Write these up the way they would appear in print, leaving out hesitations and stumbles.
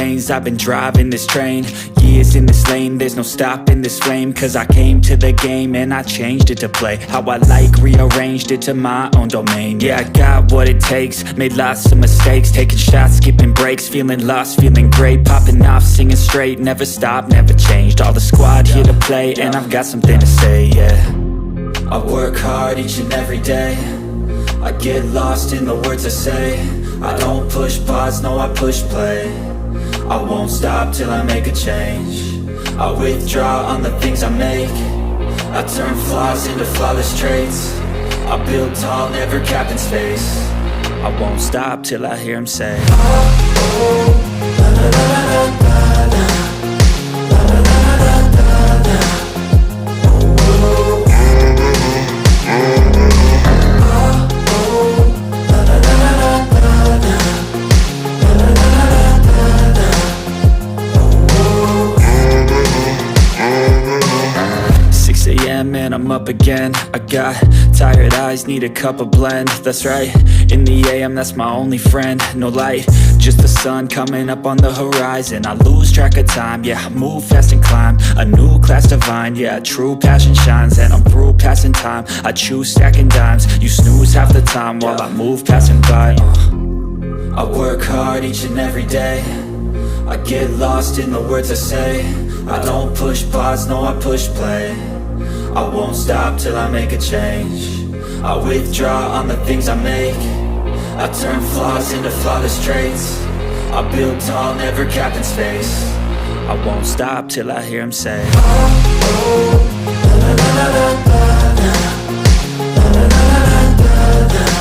lanes, I've been driving this train. Years in this lane, there's no stopping this flame. Cause I came to the game and I changed it to play how I like, rearranged it to my own domain. Yeah, I got what it takes, made lots of mistakes, taking shots, skipping breaks, feeling lost, feeling great, popping off, singing straight, never stopped, never changed. All the squad here to play, and I've got something to say, yeah. I work hard each and every day, I get lost in the words I say. I don't push pause, no I push play. I won't stop till I make a change. I withdraw on the things I make. I turn flaws into flawless traits. I build tall, never capped in space. I won't stop till I hear him say, oh, oh, la, la, la, la, la, la, la, la, la, la, la, la. Oh, oh, la, la, la, la, la, la, la, la, la, la, la. 6 a.m. and I'm up again. I got tired eyes, need a cup of blend. That's right, in the AM, that's my only friend. No light, just the sun coming up on the horizon. I lose track of time, yeah, I move fast and climb a new class divine, yeah, true passion shines. And I'm through passing time, I choose stacking dimes. You snooze half the time while I move passing by. I work hard each and every day, I get lost in the words I say. I don't push pause, no I push play. I won't stop till I make a change. I withdraw on the things I make. I turn flaws into flawless traits. I build tall, never capped in space. I won't stop till I hear him say, oh, oh, la, la, la, la, la, la, la, la, la, la, la, la.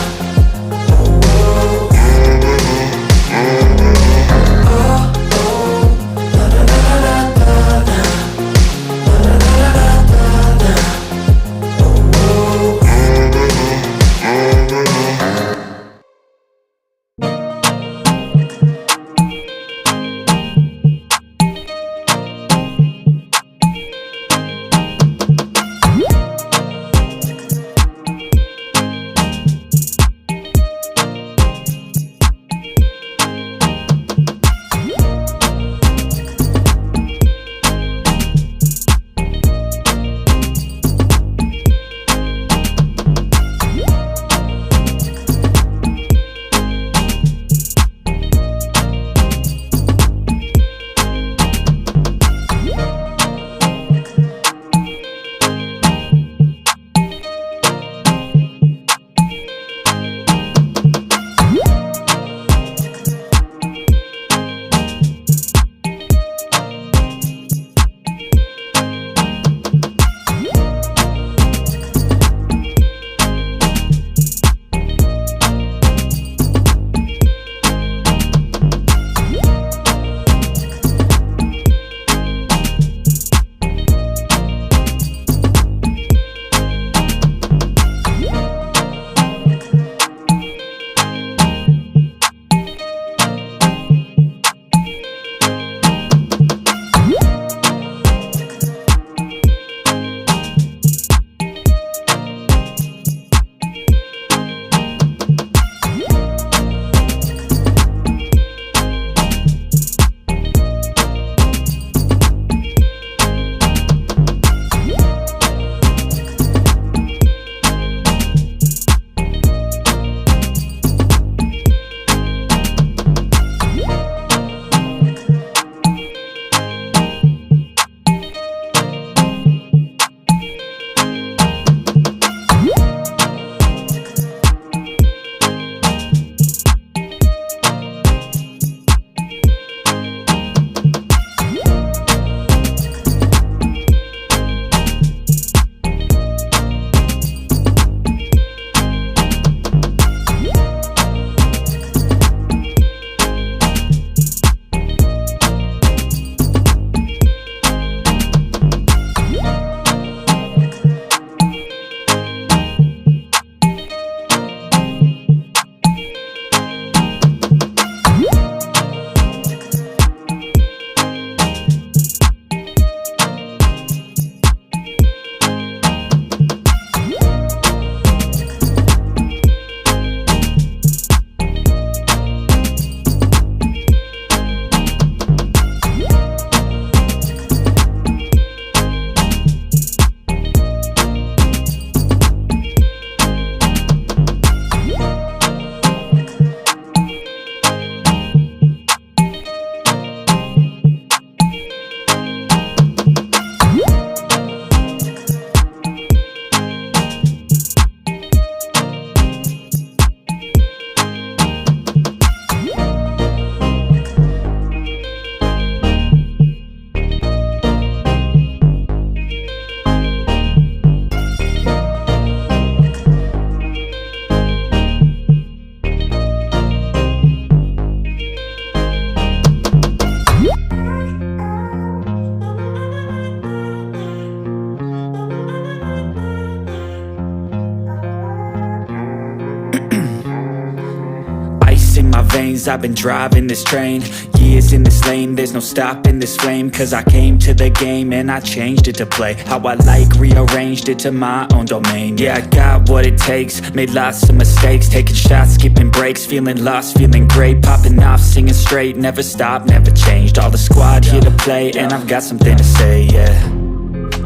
years I've been driving this train. Years in this lane, there's no stopping this flame. Cause I came to the game and I changed it to play how I like, rearranged it to my own domain. Yeah, I got what it takes, made lots of mistakes, taking shots, skipping breaks, feeling lost, feeling great, popping off, singing straight, never stopped, never changed. All the squad here to play, and I've got something to say, yeah.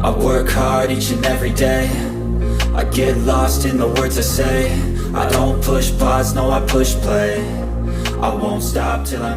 I work hard each and every day, I get lost in the words I say. I don't push pause, no I push play. I won't stop till I'm